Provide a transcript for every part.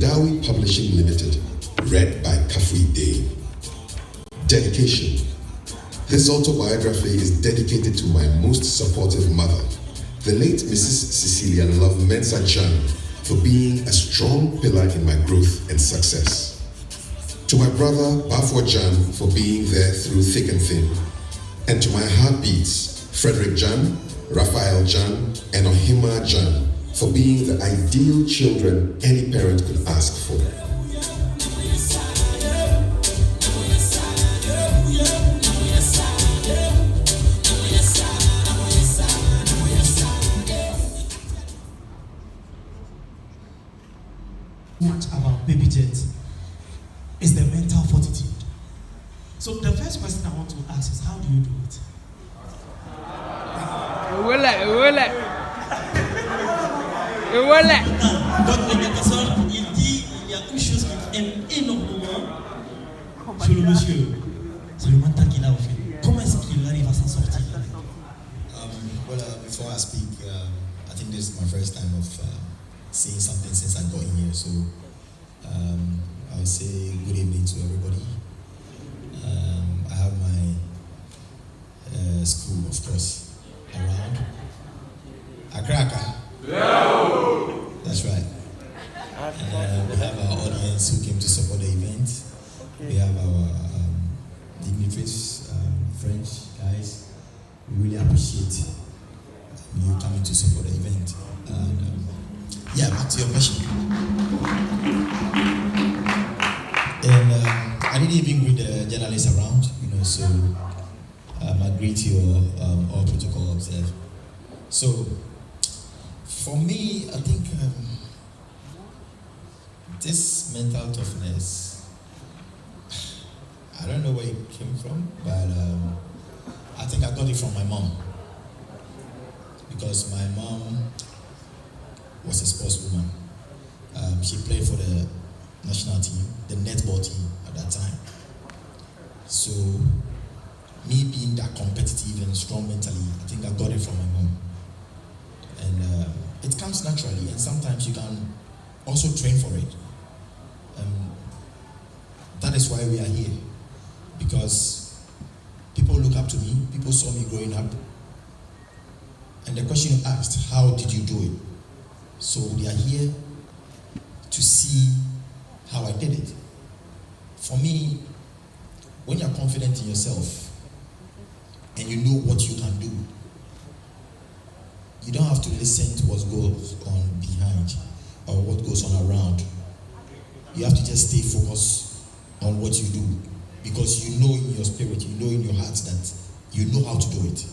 Gawi Publishing Limited, read by Kafui Day. Dedication. This autobiography is dedicated to my most supportive mother, the late Mrs. Cecilia Love Mensah Gyan, for being a strong pillar in my growth and success. To my brother, Asamoah Gyan, for being there through thick and thin. And to my heartbeats, Frederick Gyan, Raphael Gyan, and Ohima Gyan, for being the ideal children any parent could ask for. What about BabaJet is the mental fortitude. So the first question I want to ask is, how do you do it? Donc les personnes, il dit, il y a une chose qu'il aime énormément chez le monsieur, c'est le mental qu'il a au fait. Comment est-ce qu'il arrive à s'en sortir? Before I speak, I think this is my first time of saying something since I got in here, so I'll say good evening to everybody. I have my school, of course, around Accra. That's right. And we have our audience who came to support the event. We have our dignitaries, French guys. We really appreciate you coming to support the event. And yeah, back to your question. And I didn't even greet the journalists around, so I greet you all protocol observed. So for me, I think this mental toughness, I don't know where it came from, but I think I got it from my mom. Because my mom was a sportswoman. She played for the national team, the netball team at that time. So me being that competitive and strong mentally, I think I got it from my mom. And it comes naturally, and sometimes you can also train for it. That is why we are here, because people look up to me, people saw me growing up, and the question you asked, how did you do it? So they are here to see how I did it. For me, when you're confident in yourself and you know what you can do, you don't have to listen to what goes on behind or what goes on around. You have to just stay focused on what you do, because you know in your spirit, you know in your heart that you know how to do it.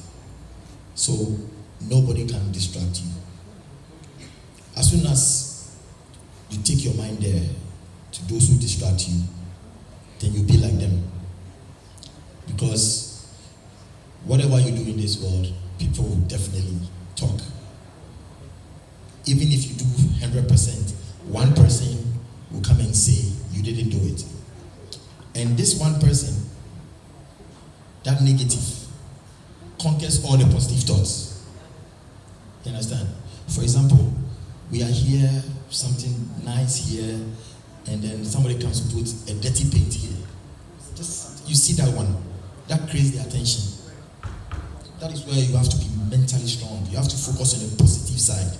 So nobody can distract you. As soon as you take your mind there to those who distract you, then you be like them. Because whatever you do in this world, people will definitely talk. Even if you do 100%, one person will come and say you didn't do it. And this one person, that negative, conquers all the positive thoughts. You understand? For example, we are here, something nice here, and then somebody comes to put a dirty paint here. Just, you see that one, that creates the attention. That is where you have to be mentally strong. You have to focus on the positive side.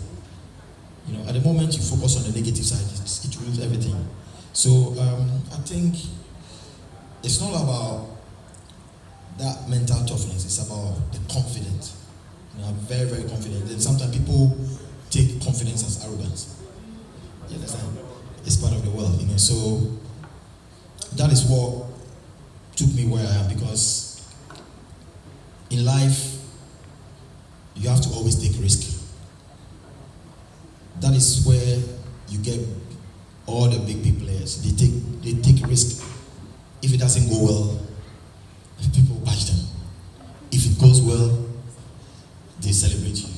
At the moment you focus on the negative side, it ruins everything. So I think it's not about that mental toughness, it's about the confidence. I'm very, very confident. And sometimes people take confidence as arrogance. You understand? It's part of the world, So that is what took me where I am, because in life you have to always take risk. That is where you get all the big players. They take risk. If it doesn't go well, people bash them. If it goes well, they celebrate you.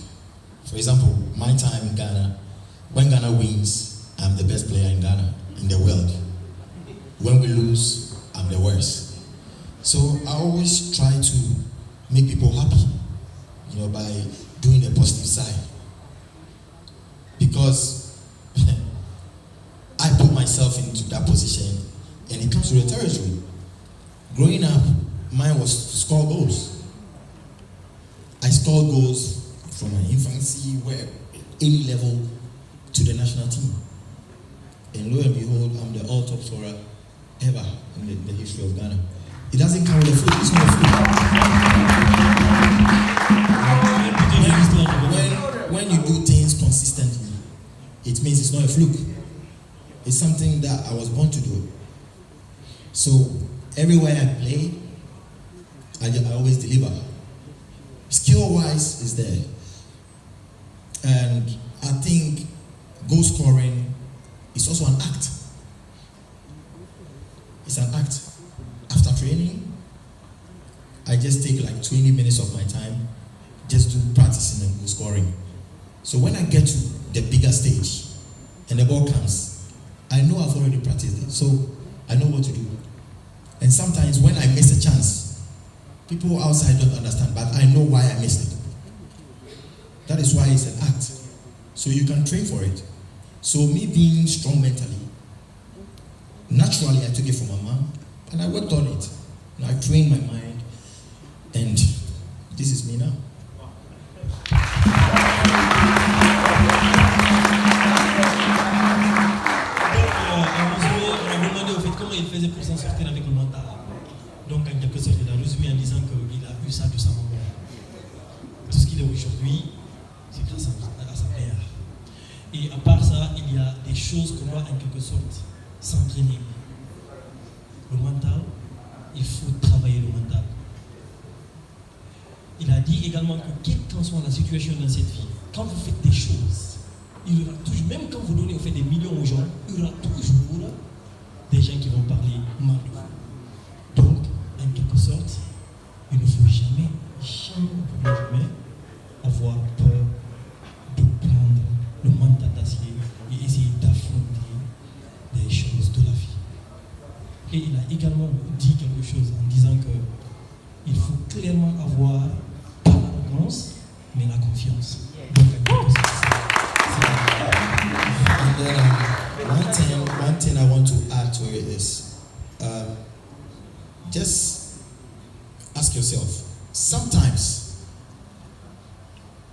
For example, my time in Ghana, when Ghana wins, I'm the best player in Ghana, in the world. When we lose, I'm the worst. So I always try to make people happy, by doing the positive side. Because I put myself myself into that position, and it comes to the territory. Growing up, mine was to score goals. I scored goals from my infancy, where any level, to the national team. And lo and behold, I'm the all-top scorer ever in the history of Ghana. It doesn't count with a fluke. It's not a fluke. When you do things consistently, it means it's not a fluke. It's something that I was born to do. So everywhere I play, I always deliver. Skill-wise is there. And I think goal scoring is also an act. It's an act. After training, I just take like 20 minutes of my time just to practicing and goal scoring. So when I get to the bigger stage and the ball comes, I know I've already practiced it, so I know what to do. And sometimes when I miss a chance, people outside don't understand, but I know why I missed it. That is why it's an act. So you can train for it. So me being strong mentally, naturally I took it from my mom, and I worked on it. And I trained my mind, and this is me now. Comment il faisait pour s'en sortir avec le mental. Donc en quelque sorte, il a résumé en disant qu'il a eu ça de sa maman. Tout ce qu'il est aujourd'hui, c'est grâce à sa mère. Et à part ça, il y a des choses qu'on doit en quelque sorte s'entraîner. Le mental, il faut travailler le mental. Il a dit également que quelle qu'en soit la situation dans cette vie, quand vous faites des choses, il y aura toujours, même quand vous donnez au fait des millions aux gens, il y aura toujours des gens qui vont parler mal de vous. Donc, en quelque sorte, il ne faut jamais avoir peur de prendre le mental d'acier et essayer d'affronter des choses de la vie. Et il a également dit quelque chose en disant que il faut clairement avoir pas l'arrogance, mais la confiance. Donc, en quelque sorte, One thing I want to add to it is, just ask yourself, sometimes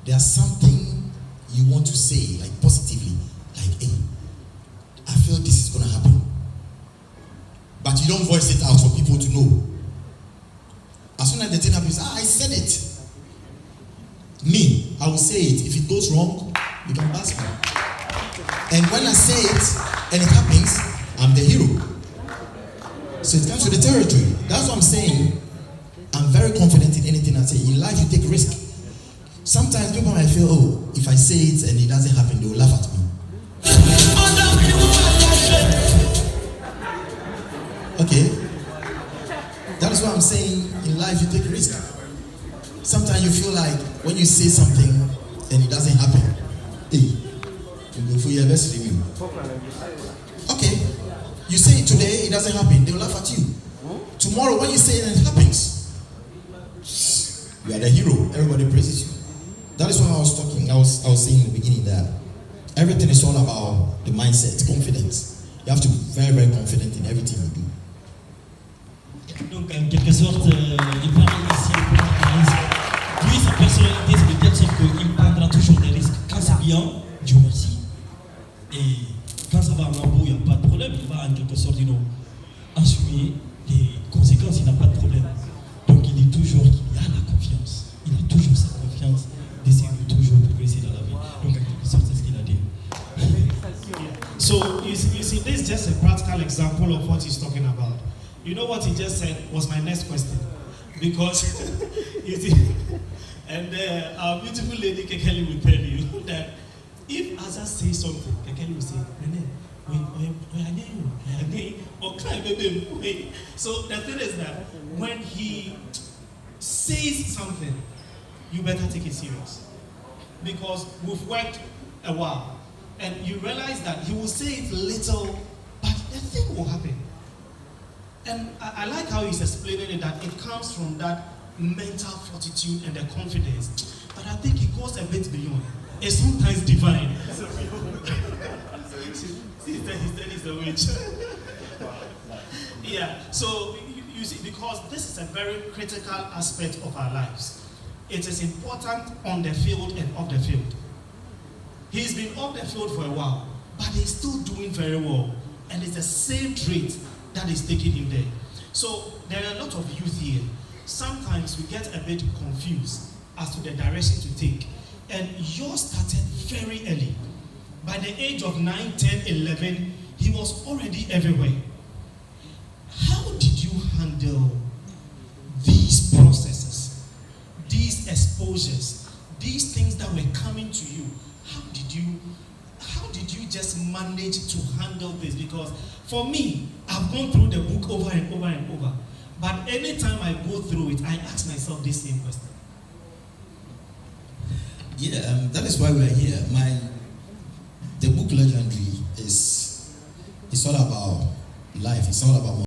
there's something you want to say, like positively, like, hey, I feel this is going to happen. But you don't voice it out for people to know. As soon as the thing happens, I said it. Me, I will say it. If it goes wrong, you can pass me. And when I say it and it happens, I'm the hero. So it comes to the territory. That's what I'm saying. I'm very confident in anything I say. In life, you take risk. Sometimes people might feel, oh, if I say it and it doesn't happen, they will laugh at me. Okay? That is what I'm saying. In life, you take risk. Sometimes you feel like when you say something and it doesn't happen, hey, you go for your best review. Okay, you say it today, it doesn't happen, they will laugh at you. Tomorrow, when you say it and it happens, you are the hero. Everybody praises you. That is what I was talking. I was saying in the beginning that everything is all about the mindset, confidence. You have to be very, very confident in everything you do. Donc, en quelque sorte, il parle ici de risque. Lui, sa personnalité, c'est de telle sorte qu'il prendra toujours des risques. Quand c'est bien, Dieu merci. Et quand ça va en lambeau, il n'y a pas de problème. Il va en quelque sorte, assumer les conséquences, il n'a pas de problème. Donc, il dit toujours qu'il y a la confiance. Il a toujours cette confiance d'essayer de toujours progresser dans la vie. Donc, en quelque sorte, c'est ce qu'il a dit. So, you see, this is just a practical example of what he's talking about. You know what he just said was my next question. Because, you see, and our beautiful lady Kekeli will tell you that if Asa says something, Kekeli will say, wait. So the thing is that when he says something, you better take it serious. Because we've worked a while, and you realize that he will say it little, but the thing will happen. And I like how he's explaining it, that it comes from that mental fortitude and the confidence. But I think it goes a bit beyond. It's sometimes divine. He's a witch. Yeah, so you see, because this is a very critical aspect of our lives. It is important on the field and off the field. He's been off the field for a while, but he's still doing very well. And it's the same trait that is taking him there. So there are a lot of youth here. Sometimes we get a bit confused as to the direction to take. And yours started very early. By the age of 9, 10, 11, he was already everywhere. How did you handle these processes, these exposures, these things that were coming to you? How did you just manage to handle this? Because for me, I've gone through the book over and over and over. But anytime I go through it, I ask myself this same question. Yeah, that is why we are here. The book Legendary is all about life. It's all about